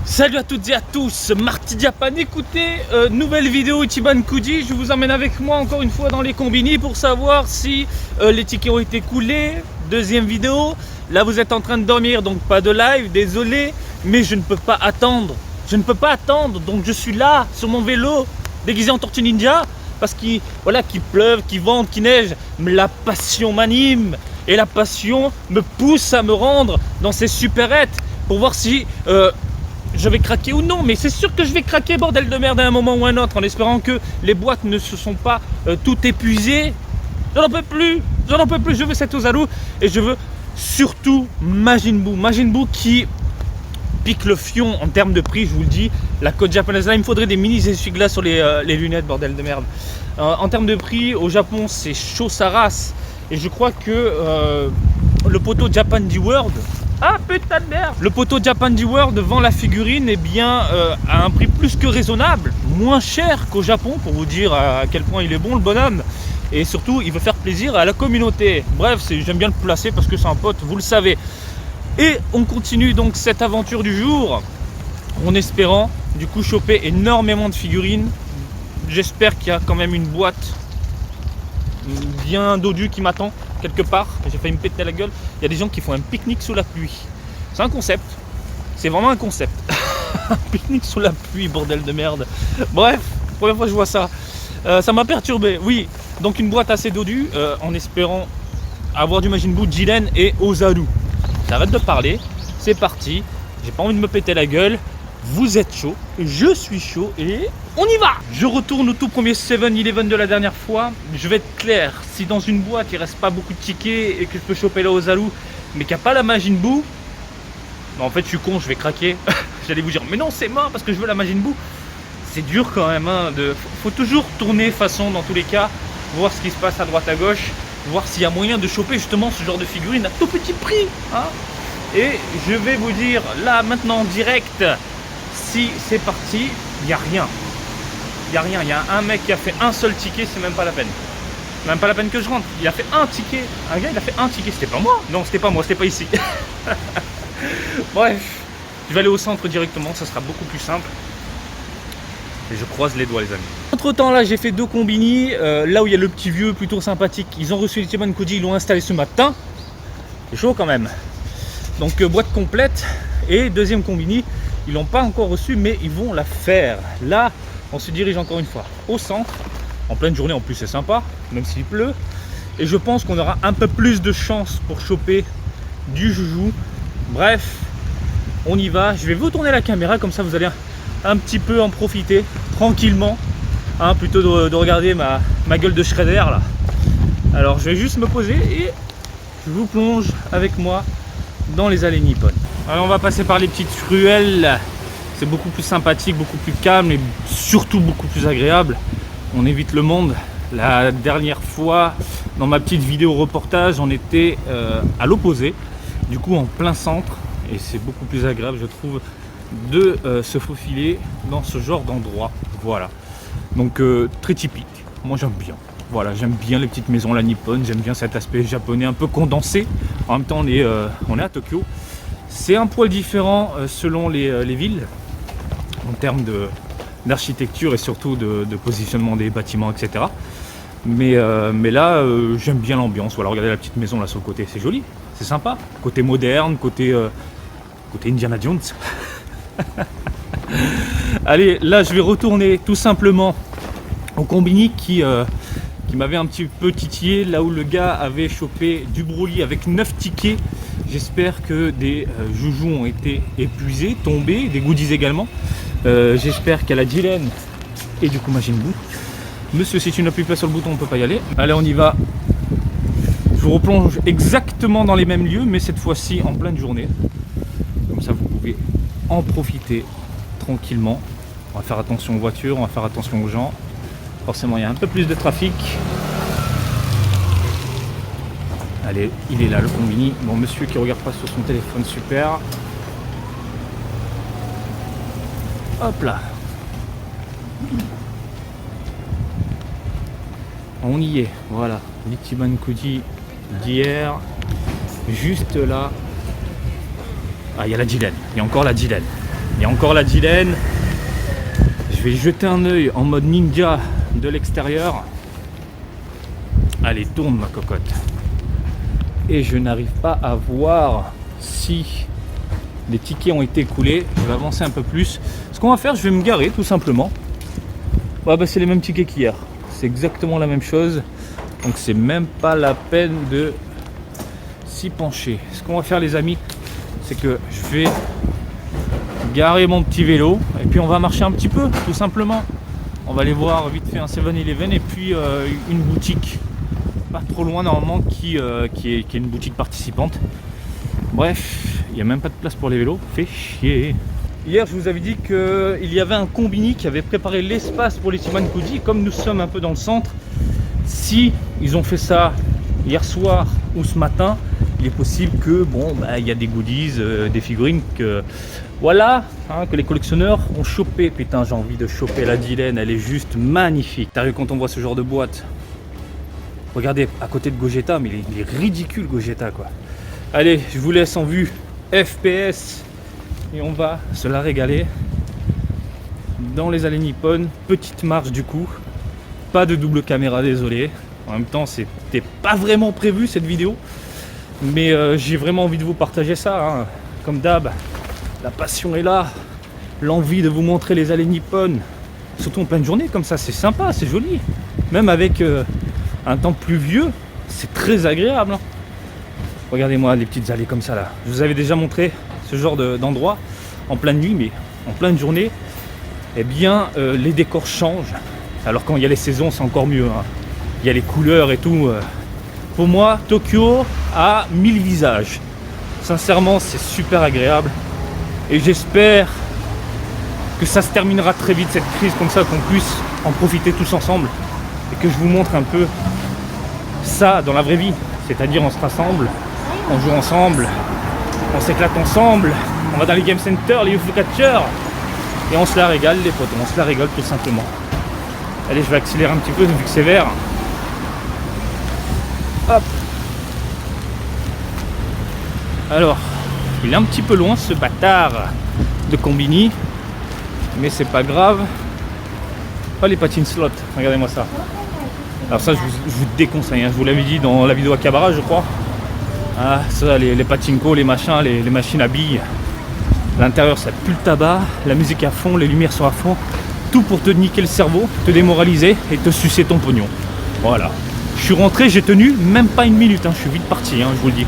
Salut à toutes et à tous, Marty Japan, écoutez, nouvelle vidéo Ichiban Kuji. Je vous emmène avec moi encore une fois dans les combini pour savoir si les tickets ont été coulés. Deuxième vidéo, là vous êtes en train de dormir donc pas de live, désolé, mais je ne peux pas attendre. Donc je suis là sur mon vélo déguisé en Tortue Ninja parce qu'il pleuve, qu'il vente, qu'il neige, mais la passion m'anime et la passion me pousse à me rendre dans ces supérettes pour voir si je vais craquer ou non, mais c'est sûr que je vais craquer, bordel de merde, à un moment ou à un autre, en espérant que les boîtes ne se sont pas toutes épuisées. J'en peux plus, je veux cette Ozaru et je veux surtout Majin Buu qui pique le fion en termes de prix, je vous le dis. La côte japonaise, là il me faudrait des mini essuie-glaces sur les lunettes, bordel de merde. En termes de prix, au Japon c'est chaud sa race, et je crois que le poteau Japan D-World, ah putain de merde, le poteau Japan D-World vend la figurine à un prix plus que raisonnable, moins cher qu'au Japon, pour vous dire à quel point il est bon le bonhomme, et surtout il veut faire plaisir à la communauté. Bref, j'aime bien le placer parce que c'est un pote, vous le savez. Et on continue donc cette aventure du jour en espérant du coup choper énormément de figurines. J'espère qu'il y a quand même une boîte bien dodue qui m'attend quelque part. J'ai failli me péter la gueule. Il y a des gens qui font un pique-nique sous la pluie. C'est un concept. C'est vraiment un concept. Un pique-nique sous la pluie, bordel de merde. Bref, première fois que je vois ça. Ça m'a perturbé. Oui, donc une boîte assez dodue en espérant avoir du Majin Buu, Jiren et Ozaru. J'arrête de parler. C'est parti. J'ai pas envie de me péter la gueule. Vous êtes chaud, je suis chaud et on y va. Je retourne au tout premier 7-Eleven de la dernière fois. Je vais être clair, si dans une boîte il reste pas beaucoup de tickets et que je peux choper la Ozaru mais qu'il n'y a pas la Majin Buu, en fait je suis con, je vais craquer. J'allais vous dire mais non c'est mort parce que je veux la Majin Buu. C'est dur quand même, hein, faut toujours tourner façon dans tous les cas, voir ce qui se passe à droite à gauche, voir s'il y a moyen de choper justement ce genre de figurine à tout petit prix, hein. Et je vais vous dire là maintenant en direct, si c'est parti, il n'y a rien. Il y a un mec qui a fait un seul ticket, c'est même pas la peine. Même pas la peine que je rentre. Il a fait un ticket. Un gars, il a fait un ticket. C'était pas moi. Non, c'était pas moi, c'était pas ici. Bref, je vais aller au centre directement, ça sera beaucoup plus simple. Et je croise les doigts, les amis. Entre temps, là, j'ai fait deux combini. Là où il y a le petit vieux plutôt sympathique, ils ont reçu Ichiban Kuji, ils l'ont installé ce matin. C'est chaud quand même. Donc, boîte complète. Et deuxième combini. Ils l'ont pas encore reçu, mais ils vont la faire. Là, on se dirige encore une fois au centre. En pleine journée, en plus, c'est sympa, même s'il pleut. Et je pense qu'on aura un peu plus de chance pour choper du joujou. Bref, on y va. Je vais vous tourner la caméra, comme ça vous allez un petit peu en profiter tranquillement. Hein, plutôt de regarder ma gueule de shredder là. Alors, je vais juste me poser et je vous plonge avec moi dans les allées nippones. Alors on va passer par les petites ruelles, c'est beaucoup plus sympathique, beaucoup plus calme et surtout beaucoup plus agréable. On évite le monde. La dernière fois, dans ma petite vidéo reportage, on était à l'opposé, du coup en plein centre, et c'est beaucoup plus agréable je trouve de se faufiler dans ce genre d'endroit. Voilà, donc très typique, moi j'aime bien. Voilà, j'aime bien les petites maisons, la nippone, j'aime bien cet aspect japonais un peu condensé. En même temps, on est à Tokyo. C'est un poil différent selon les villes, en termes d'architecture et surtout de positionnement des bâtiments, etc. Mais là, j'aime bien l'ambiance. Voilà, regardez la petite maison là sur le côté, c'est joli, c'est sympa. Côté moderne, côté Indiana Jones. Allez, là, je vais retourner tout simplement au combini qui m'avait un petit peu titillé, là où le gars avait chopé du Broly avec 9 tickets. J'espère que des joujoux ont été épuisés, tombés, des goodies également. J'espère qu'il y a la Jiren et du coup Majin Buu. Monsieur, si tu n'appuies pas sur le bouton, on ne peut pas y aller. Allez, on y va. Je vous replonge exactement dans les mêmes lieux, mais cette fois-ci en pleine journée. Comme ça, vous pouvez en profiter tranquillement. On va faire attention aux voitures, on va faire attention aux gens. Forcément, il y a un peu plus de trafic. Allez, il est là le combini. Bon, monsieur qui regarde pas sur son téléphone, super. Hop là. On y est, voilà. L'Ichiban Kuji d'hier. Juste là. Ah, il y a la Jiren. Il y a encore la Jiren. Il y a encore la Dylan. Je vais jeter un œil en mode ninja de l'extérieur. Allez, tourne ma cocotte. Et je n'arrive pas à voir si les tickets ont été écoulés. Je vais avancer un peu plus. Ce qu'on va faire, je vais me garer tout simplement. Ouais, bah, c'est les mêmes tickets qu'hier. C'est exactement la même chose. Donc c'est même pas la peine de s'y pencher. Ce qu'on va faire les amis, c'est que je vais garer mon petit vélo et puis on va marcher un petit peu tout simplement. On va aller voir vite fait un 7-Eleven et puis une boutique pas trop loin normalement qui est une boutique participante. Bref, il n'y a même pas de place pour les vélos, fait chier. Hier je vous avais dit qu'il y avait un combini qui avait préparé l'espace pour les Timan Koji. Comme nous sommes un peu dans le centre, si ils ont fait ça hier soir ou ce matin, il est possible que bon bah, il y a des goodies, des figurines que voilà, hein, que les collectionneurs ont chopé. Putain, j'ai envie de choper la Dylan, elle est juste magnifique. T'as vu quand on voit ce genre de boîte? Regardez à côté de Gogeta, mais il est ridicule Gogeta quoi. Allez, je vous laisse en vue FPS et on va se la régaler dans les allées Nippon. Petite marche du coup, pas de double caméra, désolé. En même temps, c'était pas vraiment prévu cette vidéo, mais j'ai vraiment envie de vous partager ça. Hein. Comme d'hab, la passion est là, l'envie de vous montrer les allées Nippon, surtout en pleine journée comme ça, c'est sympa, c'est joli. Même avec un temps pluvieux, c'est très agréable. Hein. Regardez-moi les petites allées comme ça là. Je vous avais déjà montré ce genre d'endroit en pleine nuit, mais en pleine journée, eh bien les décors changent. Alors quand il y a les saisons, c'est encore mieux. Hein. Il y a les couleurs et tout. Pour moi, Tokyo a 1000 visages. Sincèrement, c'est super agréable. Et j'espère que ça se terminera très vite cette crise comme ça, qu'on puisse en profiter tous ensemble. Et que je vous montre un peu ça dans la vraie vie. C'est-à-dire on se rassemble, on joue ensemble, on s'éclate ensemble, on va dans les game centers, les UFO catchers, et on se la régale les potes, on se la régale tout simplement. Allez, je vais accélérer un petit peu vu que c'est vert. Hop. Alors, il est un petit peu loin ce bâtard de combini, mais c'est pas grave. Oh, les patines slot, regardez-moi ça. Alors ça, je vous déconseille, hein. Je vous l'avais dit dans la vidéo à Cabara, je crois. Ah, ça, les pachinko, les machins, les machines à billes. L'intérieur, ça pue le tabac, la musique à fond, les lumières sont à fond. Tout pour te niquer le cerveau, te démoraliser et te sucer ton pognon. Voilà. Je suis rentré, j'ai tenu même pas une minute, hein. Je suis vite parti, hein, je vous le dis.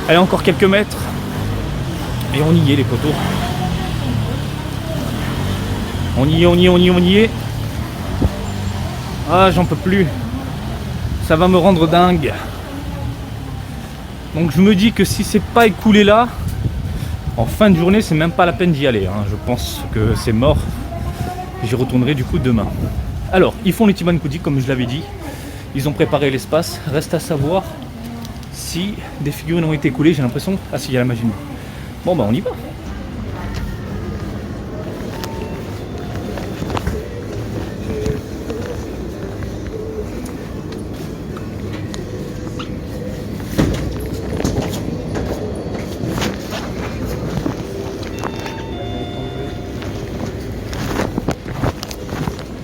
Allez, encore quelques mètres. Et on y est, les potos. On y est, on y est, on y est, on y est. Ah, j'en peux plus. Ça va me rendre dingue. Donc je me dis que si c'est pas écoulé là, en fin de journée, c'est même pas la peine d'y aller. Hein. Je pense que c'est mort. J'y retournerai du coup demain. Alors, ils font les Timan Koji comme je l'avais dit. Ils ont préparé l'espace. Reste à savoir si des figurines ont été écoulées. J'ai l'impression... Ah si, il y a la magie. Bon bah on y va.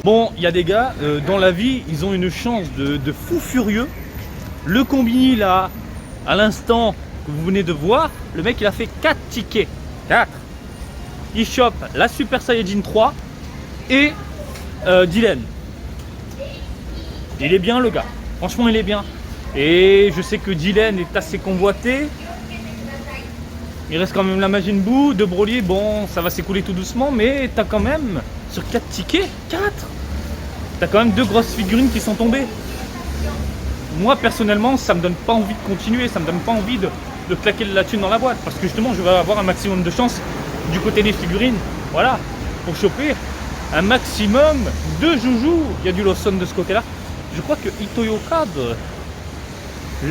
Bon, il y a des gars, dans la vie, ils ont une chance de fou furieux. Le combini là, à l'instant que vous venez de voir, le mec il a fait 4 tickets. 4. Il chope la Super Saiyajin 3 et Dylan. Il est bien le gars, franchement il est bien. Et je sais que Dylan est assez convoité. Il reste quand même la Majin Buu, de Broly, bon ça va s'écouler tout doucement, mais t'as quand même, sur 4 tickets, 4, t'as quand même 2 grosses figurines qui sont tombées. Moi personnellement, ça me donne pas envie de continuer, ça me donne pas envie de claquer de la thune dans la boîte, parce que justement je vais avoir un maximum de chance du côté des figurines, voilà, pour choper un maximum de joujoux. Il y a du Lawson de ce côté-là. Je crois que Itoyoka,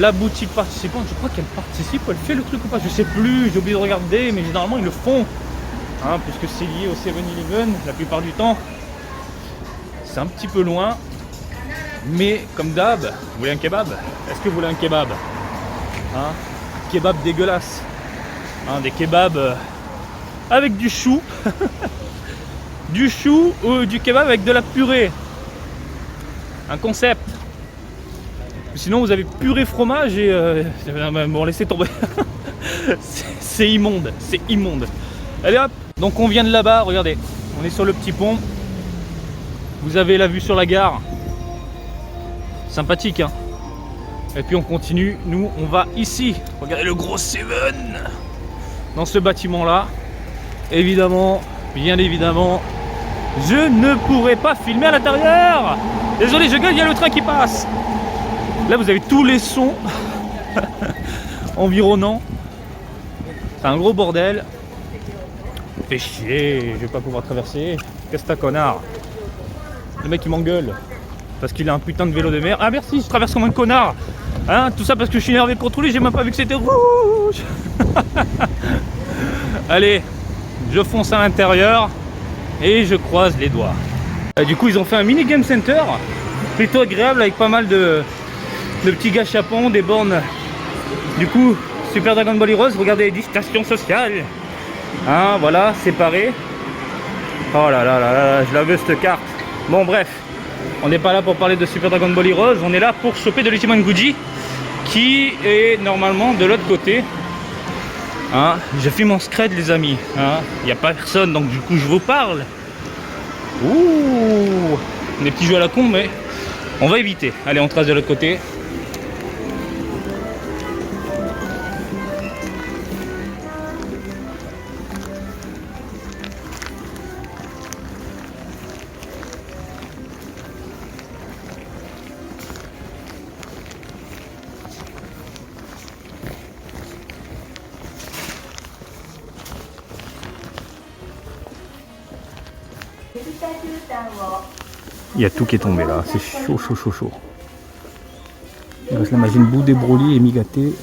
la boutique participante, je crois qu'elle participe, elle fait le truc ou pas, je sais plus, j'ai oublié de regarder, mais généralement ils le font, hein, puisque c'est lié au 7-Eleven la plupart du temps. C'est un petit peu loin, mais comme d'hab, vous voulez un kebab? Est-ce que vous voulez un kebab? Hein, kebab dégueulasse, hein, des kebabs avec du chou. Du chou ou du kebab avec de la purée. Un concept. Sinon vous avez purée fromage et bon, laissez tomber. C'est immonde, c'est immonde. Allez hop, donc on vient de là-bas, regardez, on est sur le petit pont. Vous avez la vue sur la gare. Sympathique, hein. Et puis on continue, nous on va ici. Regardez le gros Seven. Dans ce bâtiment là. Évidemment, bien évidemment, je ne pourrai pas filmer à l'intérieur. Désolé, je gueule, il y a le train qui passe. Là vous avez tous les sons environnants. C'est un gros bordel. Fais chier, je vais pas pouvoir traverser. Qu'est-ce que t'as, connard? Le mec il m'engueule parce qu'il a un putain de vélo de mer. Ah merci, je traverse comme un connard. Hein, tout ça parce que je suis énervé contre lui, j'ai même pas vu que c'était rouge. Allez, je fonce à l'intérieur et je croise les doigts. Et du coup ils ont fait un mini game center plutôt agréable avec pas mal de petits gâchapons, des bornes. Du coup, Super Dragon Ball Heroes, regardez, distanciation sociale. Hein, voilà, séparé. Oh là là là là, je la veux cette carte. Bon bref, on n'est pas là pour parler de Super Dragon Ball Heroes, on est là pour choper de l'Ichiban Goji qui est normalement de l'autre côté. Hein, je filme en scred les amis. Hein, il n'y a pas personne donc du coup je vous parle. Ouh, des petits jeux à la con mais on va éviter. Allez, on trace de l'autre côté. Il y a tout qui est tombé là, c'est chaud, chaud, chaud, chaud. Il reste la Majin Buu, des Broly et Migaté.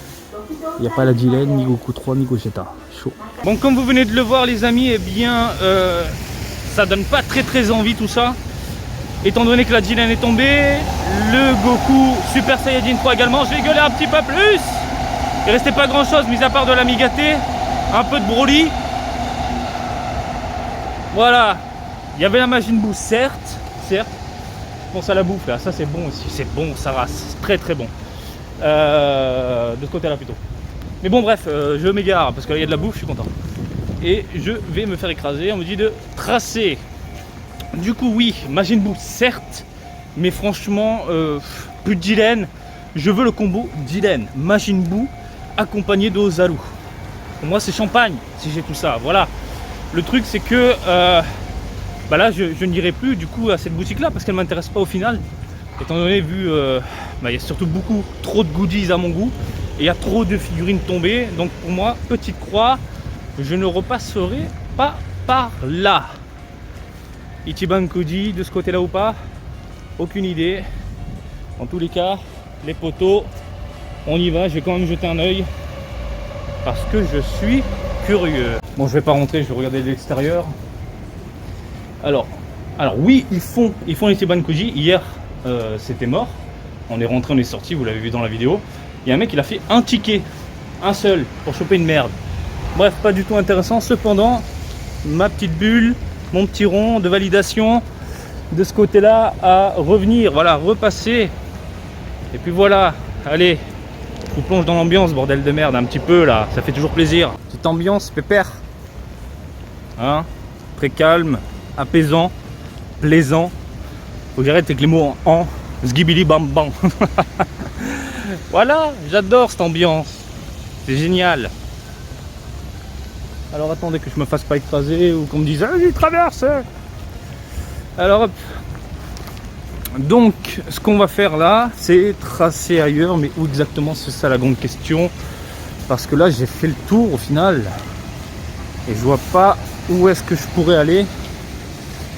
Il n'y a pas la Jiren, ni Goku 3, ni Gogeta. Chaud. Bon, comme vous venez de le voir les amis, eh bien, ça donne pas très envie tout ça. Étant donné que la Jiren est tombée, le Goku Super Saiyajin 3 également, je vais gueuler un petit peu plus. Il restait pas grand chose, mis à part de la Migaté, un peu de Broly. Voilà. Il y avait la Majin Buu, certes. Je pense à la bouffe là, ça c'est bon aussi, c'est bon, ça rase, très bon. De ce côté là plutôt. Mais bon bref, je m'égare parce qu'il y a de la bouffe, je suis content. Et je vais me faire écraser, on me dit de tracer. Du coup oui, Majin Buu certes, mais franchement, plus de Jiren, je veux le combo Jiren, Majin Buu accompagné d'Ozaru. Pour moi c'est champagne si j'ai tout ça, voilà. Le truc c'est que... bah là je n'irai plus du coup à cette boutique là parce qu'elle m'intéresse pas au final, étant donné vu il y a surtout trop de goodies à mon goût et il y a trop de figurines tombées, donc pour moi petite croix, je ne repasserai pas par là. Ichiban Koji de ce côté là ou pas, aucune idée. En tous les cas les poteaux, on y va, je vais quand même jeter un oeil parce que je suis curieux. Bon, je vais pas rentrer, je vais regarder de l'extérieur. Alors oui, ils font les Ichiban Koji. Hier, c'était mort. On est rentré, on est sorti, vous l'avez vu dans la vidéo. Il y a un mec, il a fait un ticket, un seul, pour choper une merde. Bref, pas du tout intéressant. Cependant, ma petite bulle, mon petit rond de validation de ce côté-là à revenir. Voilà, repasser. Et puis voilà, allez, je vous plonge dans l'ambiance, bordel de merde, un petit peu là. Ça fait toujours plaisir. Petite ambiance, pépère. Hein, très calme. Apaisant, plaisant. Faut que j'arrête avec les mots en zgibili bam bam. Voilà, j'adore cette ambiance. C'est génial. Alors attendez que je me fasse pas écraser ou qu'on me dise ah, j'y traverse. Alors hop. Donc ce qu'on va faire là, c'est tracer ailleurs, mais où exactement, c'est ça la grande question. Parce que là j'ai fait le tour au final. Et je vois pas où est-ce que je pourrais aller.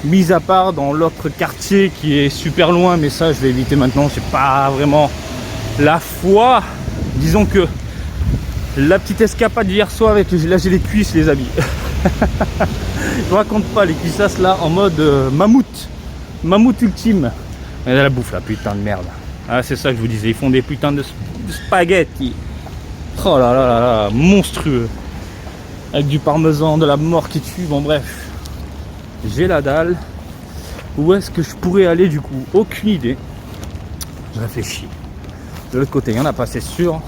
Mis à part dans l'autre quartier qui est super loin, mais ça je vais éviter maintenant, c'est pas vraiment la foi. Disons que la petite escapade d'hier soir avec là j'ai les cuisses les amis. Je vous raconte pas les cuissasses là en mode mammouth ultime. Et la bouffe là, putain de merde. Ah c'est ça que je vous disais, ils font des putains de spaghettis. Oh là là là là, monstrueux. avec du parmesan, de la mort qui tue, bon bref. J'ai la dalle. Où est-ce que je pourrais aller du coup? Aucune idée. Je réfléchis. De l'autre côté, il n'y en a pas, c'est sûr.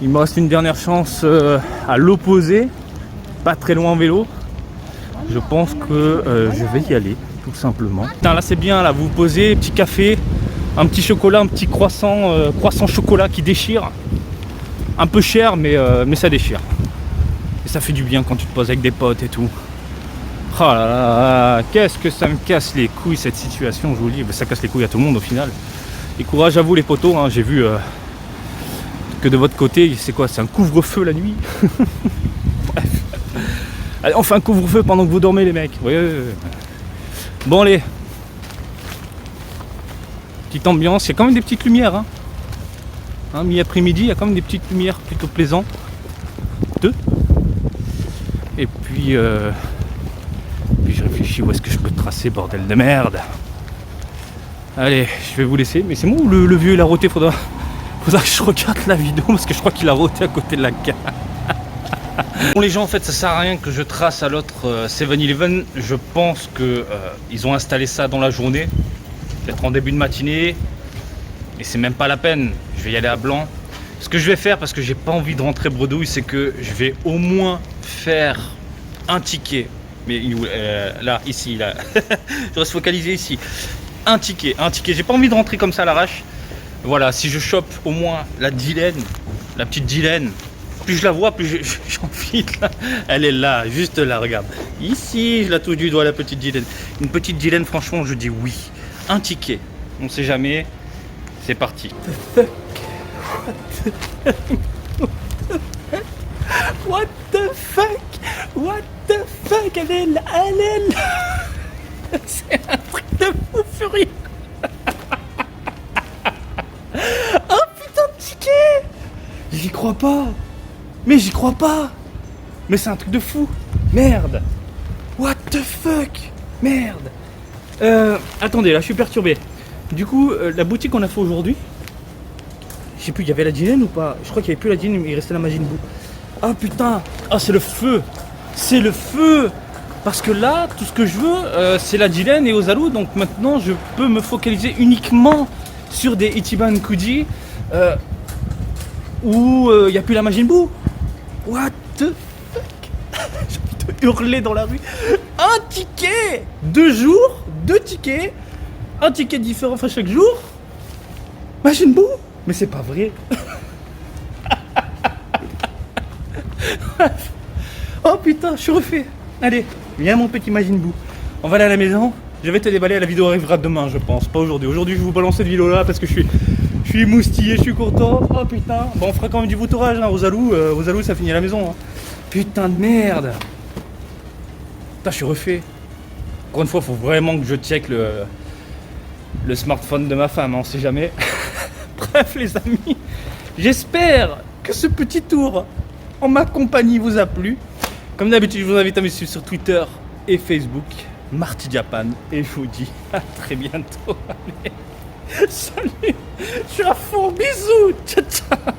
Il me reste une dernière chance à l'opposé, pas très loin en vélo. Je pense que je vais y aller, tout simplement. Putain, là c'est bien, là vous vous posez, petit café, un petit chocolat, un petit croissant, croissant chocolat qui déchire. Un peu cher, mais ça déchire. Et ça fait du bien quand tu te poses avec des potes et tout. Oh là là, qu'est-ce que ça me casse les couilles cette situation, je vous le dis. Ça casse les couilles à tout le monde au final. Et courage à vous les potos, hein. J'ai vu que de votre côté, c'est quoi? C'est un couvre-feu la nuit. Bref. Allez, on fait un couvre-feu pendant que vous dormez les mecs. Ouais. Bon allez. Petite ambiance, il y a quand même des petites lumières. Hein, mi-après-midi, il y a quand même des petites lumières plutôt plaisantes. Et puis je réfléchis où est-ce que je peux tracer, bordel de merde. Allez, je vais vous laisser. Mais c'est moi ou le vieux il a roté? Faudra que je regarde la vidéo parce que je crois qu'il a roté à côté de la gare. Bon les gens, en fait ça sert à rien que je trace à l'autre 7-Eleven. Je pense que ils ont installé ça dans la journée, peut-être en début de matinée. Et c'est même pas la peine, je vais y aller à blanc. Ce que je vais faire, parce que j'ai pas envie de rentrer bredouille, c'est que je vais au moins faire un ticket. Mais là, ici, là, je vais se focaliser ici. Un ticket. J'ai pas envie de rentrer comme ça à l'arrache. Voilà, si je chope au moins la Dylan, la petite Dylan, plus je la vois, plus j'ai envie de Elle est là, juste là, regarde. Ici, je la touche du doigt, la petite Dylan. Une petite Dylan, franchement, je dis oui. Un ticket. On sait jamais. C'est parti. What the fuck? What the fuck? Elle est là. C'est un truc de fou furieux. Oh putain de ticket. J'y crois pas. Mais j'y crois pas. Mais c'est un truc de fou. Merde. What the fuck? Merde. Attendez, là je suis perturbé. Du coup, la boutique qu'on a fait aujourd'hui, je sais plus, il y avait la Dylan ou pas? Je crois qu'il n'y avait plus la Dylan, mais il restait la Majin Buu. Ah putain, ah c'est le feu. C'est le feu. Parce que là, tout ce que je veux, c'est la Dylan et Ozaru. Donc maintenant, je peux me focaliser uniquement sur des Ichiban Kuji où il n'y a plus la Majin Buu. What the fuck? J'ai envie de hurler dans la rue. Un ticket, 2 jours, 2 tickets. Un ticket différent à chaque jour. Majin Buu. Mais c'est pas vrai. Oh putain, je suis refait. Allez, viens mon petit Majin Buu. On va aller à la maison. Je vais te déballer, la vidéo arrivera demain je pense, pas aujourd'hui. Aujourd'hui je vais vous balancer cette vidéo là parce que je suis émoustillé, je suis content. Oh putain. Bon on fera quand même du vautourage hein, Ozaru ça finit à la maison. Hein. Putain de merde. Putain je suis refait. Encore une fois faut vraiment que je check le smartphone de ma femme, hein, on sait jamais. Bref les amis, j'espère que ce petit tour en ma compagnie vous a plu. Comme d'habitude, je vous invite à me suivre sur Twitter et Facebook, Marty Japan, et je vous dis à très bientôt. Allez, salut, je suis à fond, bisous, ciao ciao.